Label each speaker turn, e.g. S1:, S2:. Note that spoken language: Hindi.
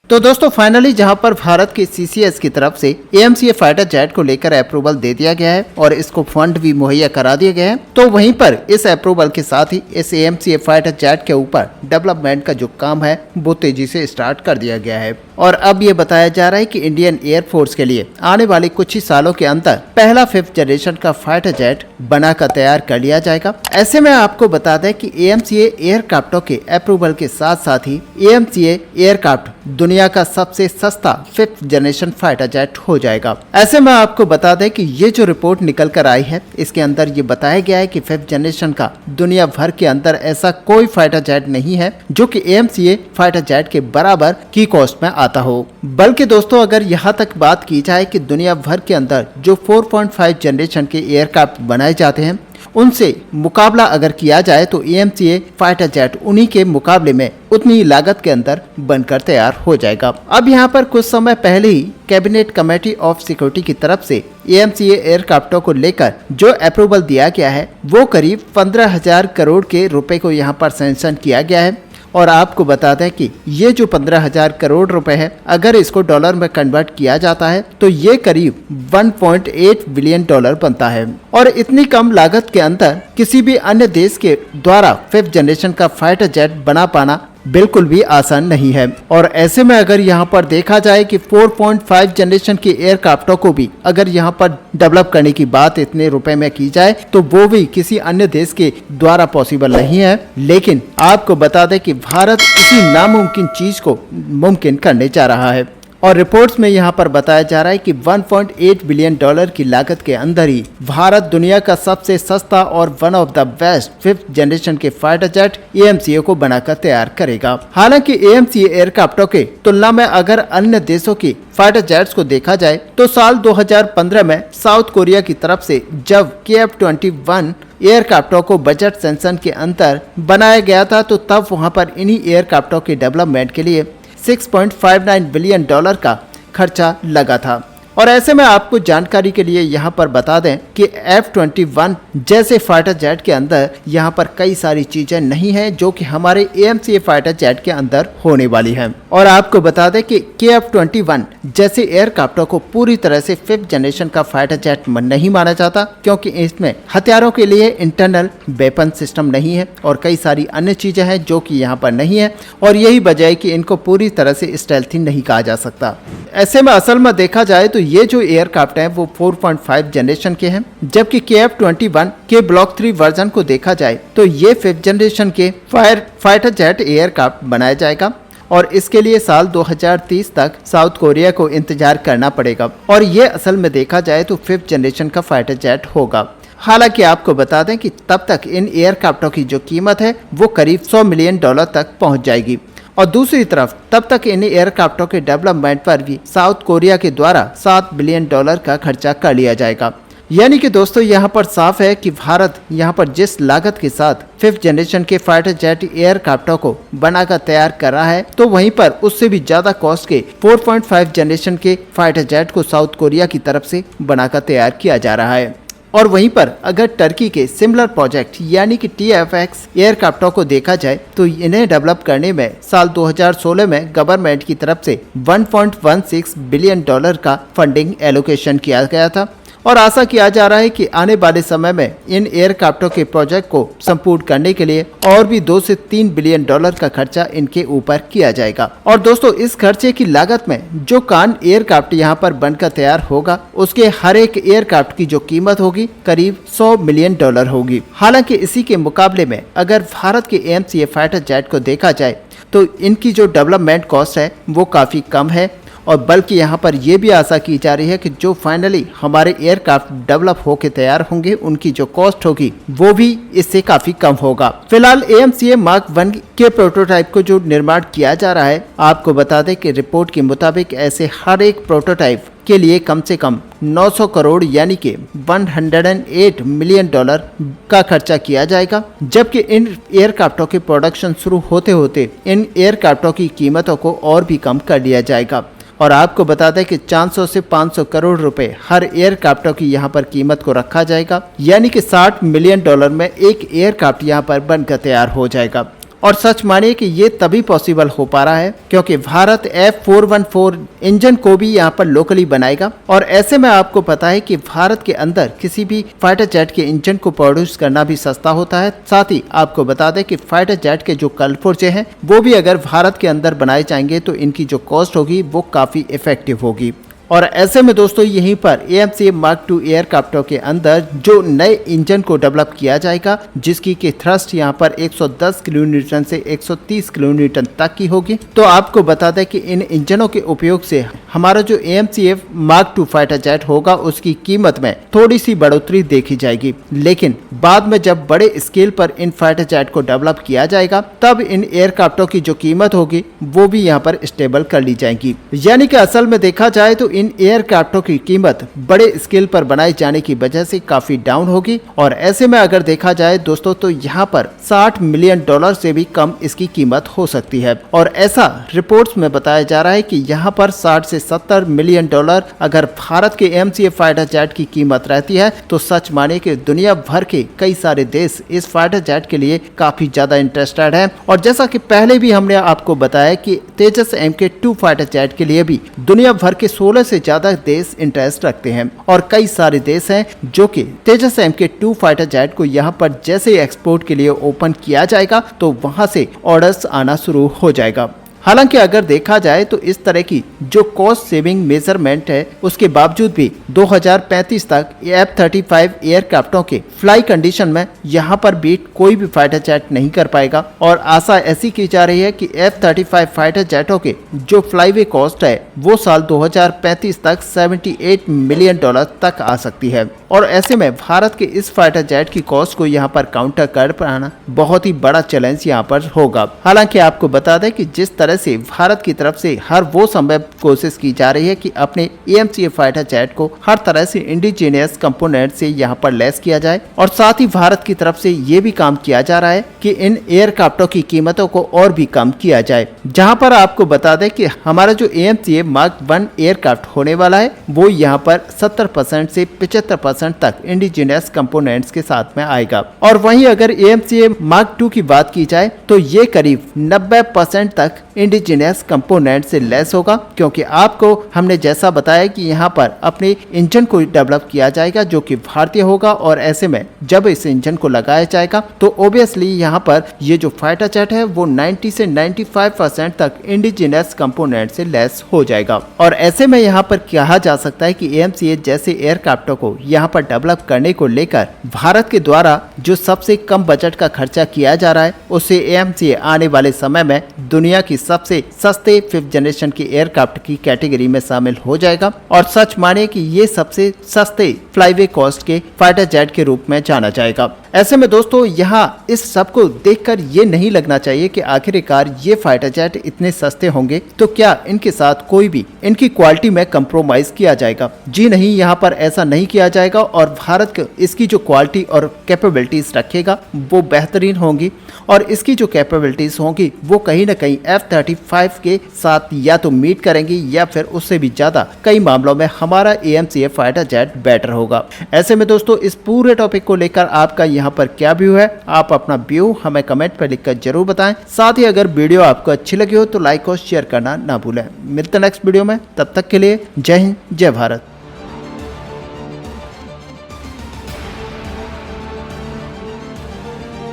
S1: तो दोस्तों फाइनली जहां पर भारत के सीसीएस की तरफ से एएमसीए फाइटर जेट को लेकर अप्रूवल दे दिया गया है और इसको फंड भी मुहैया करा दिए गए हैं, तो वहीं पर इस अप्रूवल के साथ ही इस एएमसीए फाइटर जेट के ऊपर डेवलपमेंट का जो काम है वो तेजी से स्टार्ट कर दिया गया है। और अब ये बताया जा रहा है कि इंडियन एयरफोर्स के लिए आने वाले कुछ ही सालों के अंदर पहला 5th जनरेशन का फाइटर जेट बनाकर तैयार कर लिया जाएगा। ऐसे में आपको बता दें कि एएमसीए एयरक्राफ्टों के अप्रूवल के साथ साथ ही एएमसीए एयरक्राफ्ट दुनिया का सबसे सस्ता 5th जनरेशन फाइटर जेट हो जाएगा। ऐसे में आपको बता दें कि ये जो रिपोर्ट निकल कर आई है इसके अंदर ये बताया गया है कि 5th जनरेशन का दुनिया भर के अंदर ऐसा कोई फाइटर जेट नहीं है जो कि एएमसीए फाइटर जेट के बराबर की कॉस्ट में आता हो। बल्कि दोस्तों अगर यहाँ तक बात की जाए कि दुनिया भर के अंदर जो 4.5 जनरेशन के एयरक्राफ्ट बनाए जाते हैं उनसे मुकाबला अगर किया जाए तो एएमसीए फाइटर जेट उन्हीं के मुकाबले में उतनी लागत के अंदर बनकर तैयार हो जाएगा। अब यहाँ पर कुछ समय पहले ही कैबिनेट कमेटी ऑफ सिक्योरिटी की तरफ से एएमसीए एयरक्राफ्टों को लेकर जो अप्रूवल दिया गया है वो करीब 15,000 करोड़ के रुपए को यहाँ पर सैंक्शन किया गया है। और आपको बता दें कि ये जो 15,000 करोड़ रुपए है अगर इसको डॉलर में कन्वर्ट किया जाता है तो ये करीब 1.8 बिलियन डॉलर बनता है। और इतनी कम लागत के अंदर किसी भी अन्य देश के द्वारा 5th जनरेशन का फाइटर जेट बना पाना बिल्कुल भी आसान नहीं है। और ऐसे में अगर यहाँ पर देखा जाए कि 4.5 जनरेशन के एयरक्राफ्टों को भी अगर यहाँ पर डेवलप करने की बात इतने रुपए में की जाए तो वो भी किसी अन्य देश के द्वारा पॉसिबल नहीं है। लेकिन आपको बता दें कि भारत इसी नामुमकिन चीज को मुमकिन करने जा रहा है। और रिपोर्ट्स में यहाँ पर बताया जा रहा है कि 1.8 बिलियन डॉलर की लागत के अंदर ही भारत दुनिया का सबसे सस्ता और one of the best 5th generation के फाइटर जेट एएमसीए को बनाकर तैयार करेगा। हालांकि एएमसीए एयरक्राफ्टों के तुलना में अगर अन्य देशों की फाइटर जेट्स को देखा जाए तो साल 2015 में साउथ कोरिया की तरफ से जब KF-21 एयरक्राफ्टों को बजट सेंक्शन के अंदर बनाया गया था तो तब वहां पर इन्हीं एयरक्राफ्टों के डेवलपमेंट के लिए 6.59 बिलियन डॉलर का खर्चा लगा था। और ऐसे में आपको जानकारी के लिए यहाँ पर बता दें कि F-21 जैसे फाइटर जेट के अंदर यहाँ पर कई सारी चीजें नहीं हैं जो कि हमारे एएमसीए फाइटर जेट के अंदर होने वाली हैं। और आपको बता दें कि KF-21 जैसे एयरक्राफ्टों को पूरी तरह से 5th जनरेशन का फाइटर जेट नहीं माना जाता क्योंकि इसमें हथियारों के लिए इंटरनल वेपन सिस्टम नहीं है और कई सारी अन्य चीजें हैं जो कि यहाँ पर नहीं है। और यही वजह है कि इनको पूरी तरह से स्टेल्थी नहीं कहा जा सकता। ऐसे में असल में देखा जाए तो ये जो एयरक्राफ्ट हैं वो 4.5 जनरेशन के हैं, जबकि KF-21 के ब्लॉक 3 वर्जन को देखा जाए तो ये 5th जनरेशन के फाइटर जेट एयरक्राफ्ट बनाया जाएगा। और इसके लिए साल 2030 तक साउथ कोरिया को इंतजार करना पड़ेगा और ये असल में देखा जाए तो 5th जनरेशन का फाइटर जेट होगा। हालांकि आपको बता दें कि तब तक इन एयरक्राफ्टों की जो कीमत है वो करीब 100 मिलियन डॉलर तक पहुंच जाएगी। और दूसरी तरफ तब तक इन एयरक्राफ्टों के डेवलपमेंट पर भी साउथ कोरिया के द्वारा 7 बिलियन डॉलर का खर्चा कर लिया जाएगा। यानी कि दोस्तों यहाँ पर साफ है कि भारत यहाँ पर जिस लागत के साथ 5th जनरेशन के फाइटर जेट एयरक्राफ्टों को बनाकर तैयार कर रहा है तो वहीं पर उससे भी ज्यादा कॉस्ट के 4.5 जनरेशन के फाइटर जेट को साउथ कोरिया की तरफ से बनाकर तैयार किया जा रहा है। और वहीं पर अगर टर्की के सिमिलर प्रोजेक्ट यानी कि TFX एयरक्राफ्टों को देखा जाए तो इन्हें डेवलप करने में साल 2016 में गवर्नमेंट की तरफ से 1.16 बिलियन डॉलर का फंडिंग एलोकेशन किया गया था। और आशा किया जा रहा है कि आने वाले समय में इन एयरक्राफ्टों के प्रोजेक्ट को संपूर्ण करने के लिए और भी 2 से 3 बिलियन डॉलर का खर्चा इनके ऊपर किया जाएगा। और दोस्तों इस खर्चे की लागत में जो कान एयरक्राफ्ट यहाँ पर बनकर तैयार होगा उसके हर एक एयरक्राफ्ट की जो कीमत होगी करीब 100 मिलियन डॉलर होगी। हालांकि इसी के मुकाबले में अगर भारत के एएमसीए फाइटर जेट को देखा जाए तो इनकी जो डेवलपमेंट कॉस्ट है वो काफी कम है। और बल्कि यहाँ पर यह भी आशा की जा रही है कि जो फाइनली हमारे एयरक्राफ्ट डेवलप होकर तैयार होंगे उनकी जो कॉस्ट होगी वो भी इससे काफी कम होगा। फिलहाल एएमसीए मार्क 1 के प्रोटोटाइप को जो निर्माण किया जा रहा है आपको बता दें कि रिपोर्ट के मुताबिक ऐसे हर एक प्रोटोटाइप के लिए कम से कम 900 करोड़ यानी कि 108 मिलियन डॉलर का खर्चा किया जाएगा। जबकि इन एयरक्राफ्टों के प्रोडक्शन शुरू होते होते इन एयरक्राफ्टों की कीमतों को और भी कम कर दिया जाएगा। और आपको बता दें कि 400 से 500 करोड़ रुपए हर एयरक्राफ्टों की यहाँ पर कीमत को रखा जाएगा, यानी कि 60 मिलियन डॉलर में एक एयरक्राफ्ट यहाँ पर बनकर तैयार हो जाएगा। और सच मानिए कि ये तभी पॉसिबल हो पा रहा है क्योंकि भारत F414 इंजन को भी यहाँ पर लोकली बनाएगा। और ऐसे में आपको पता है कि भारत के अंदर किसी भी फाइटर जेट के इंजन को प्रोड्यूस करना भी सस्ता होता है। साथ ही आपको बता दें कि फाइटर जेट के जो कल पुर्जे हैं वो भी अगर भारत के अंदर बनाए जाएंगे तो इनकी जो कॉस्ट होगी वो काफी इफेक्टिव होगी। और ऐसे में दोस्तों यहीं पर AMCA Mark II एयरक्राफ्टों के अंदर जो नए इंजन को डेवलप किया जाएगा जिसकी की थ्रस्ट यहां पर 110 किलोन्यूटन से 130 किलोन्यूटन तक की होगी। तो आपको बता दें कि इन इंजनों के उपयोग से हमारा जो AMCA Mark II fighter jet होगा उसकी कीमत में थोड़ी सी बढ़ोतरी देखी जाएगी, लेकिन बाद में जब बड़े स्केल पर इन फाइटर जेट को डेवलप किया जाएगा तब इन एयरक्राफ्टों की जो कीमत होगी वो भी यहाँ पर स्टेबल कर ली जाएगी। यानी कि असल में देखा जाए तो इन एयरक्राफ्टों की कीमत बड़े स्केल पर बनाए जाने की वजह से काफी डाउन होगी। और ऐसे में अगर देखा जाए दोस्तों तो यहाँ पर $60 मिलियन से भी कम इसकी कीमत हो सकती है। और ऐसा रिपोर्ट्स में बताया जा रहा है कि यहाँ पर 60 से 70 मिलियन डॉलर अगर भारत के AMCA फाइटर जेट की कीमत रहती है तो सच माने कि दुनिया भर के कई सारे देश इस फाइटर जेट के लिए काफी ज्यादा इंटरेस्टेड है। और जैसा कि पहले भी हमने आपको बताया कि तेजस MK2 फाइटर जेट के लिए भी दुनिया भर के 16 से ज्यादा देश इंटरेस्ट रखते हैं। और कई सारे देश हैं जो कि तेजस MK2 फाइटर जेट को यहां पर जैसे एक्सपोर्ट के लिए ओपन किया जाएगा तो वहां से ऑर्डर्स आना शुरू हो जाएगा। हालांकि अगर देखा जाए तो इस तरह की जो कॉस्ट सेविंग मेजरमेंट है उसके बावजूद भी 2035 तक F-35 एयरक्राफ्टों के फ्लाई कंडीशन में यहां पर बीट कोई भी फाइटर जेट नहीं कर पाएगा। और आशा ऐसी की जा रही है कि F-35 फाइटर जेटों के जो फ्लाईवे कॉस्ट है वो साल 2035 तक $78 मिलियन तक आ सकती है। और ऐसे में भारत के इस फाइटर जेट की कॉस्ट को यहाँ पर काउंटर कर पाना बहुत ही बड़ा चैलेंज यहाँ पर होगा। हालांकि आपको बता दें कि जिस तरह से भारत की तरफ से हर वो संभव कोशिश की जा रही है कि अपने AMCA फाइटर जेट को हर तरह से इंडिजीनियस कंपोनेंट से यहाँ पर लेस किया जाए। और साथ ही भारत की तरफ से ये भी काम किया जा रहा है कि इन एयरक्राफ्टों की कीमतों को और भी कम किया जाए। जहाँ पर आपको बता दें कि हमारा जो AMCA Mark I एयरक्राफ्ट होने वाला है वो यहाँ पर 70% से 75% तक इंडिजीनियस कंपोनेंट्स के साथ में आएगा। और वहीं अगर AMCA Mark II की बात की जाए तो ये करीब 90% तक इंडिजीनियस कंपोनेंट से लेस होगा, क्योंकि आपको हमने जैसा बताया कि यहाँ पर अपने इंजन को डेवलप किया जाएगा जो कि भारतीय होगा। और ऐसे में जब इस इंजन को लगाया जाएगा तो ओबियसली यहाँ पर ये जो फाइटर जेट है वो 90 से 95% तक इंडिजीनियस कंपोनेंट से लेस हो जाएगा। और ऐसे में यहाँ पर कहा जा सकता है कि AMCA जैसे एयरक्राफ्टों को यहाँ पर डेवलप करने को लेकर भारत के द्वारा जो सबसे कम बजट का खर्चा किया जा रहा है उससे AMCA आने वाले समय में दुनिया की सबसे सस्ते 5th जनरेशन की एयरक्राफ्ट की कैटेगरी में शामिल हो जाएगा। और सच माने कि ये सबसे सस्ते फ्लाईवे कॉस्ट के फाइटर जेट के रूप में जाना जाएगा। ऐसे में दोस्तों यहाँ इस सब को देखकर ये नहीं लगना चाहिए कि आखिरकार ये फाइटर जेट इतने सस्ते होंगे तो क्या इनके साथ कोई भी इनकी क्वालिटी में कंप्रोमाइज किया जाएगा। जी नहीं, यहाँ पर ऐसा नहीं किया जाएगा। और भारत इसकी जो क्वालिटी और कैपेबिलिटीज रखेगा वो बेहतरीन होंगी। और इसकी जो कैपेबिलिटीज होंगी वो कहीं ना कहीं F-35 के साथ या तो मीट करेंगी या फिर उससे भी ज्यादा कई मामलों में हमारा AMCA फाइटर जेट बेटर होगा। ऐसे में दोस्तों इस पूरे टॉपिक को लेकर आपका यहाँ पर क्या व्यू है, आप अपना व्यू हमें कमेंट पर लिखकर जरूर बताएं। साथ ही अगर वीडियो आपको अच्छी लगी हो तो लाइक और शेयर करना ना भूलें। मिलते हैं नेक्स्ट वीडियो में, तब तक के लिए जय हिंद, जय भारत।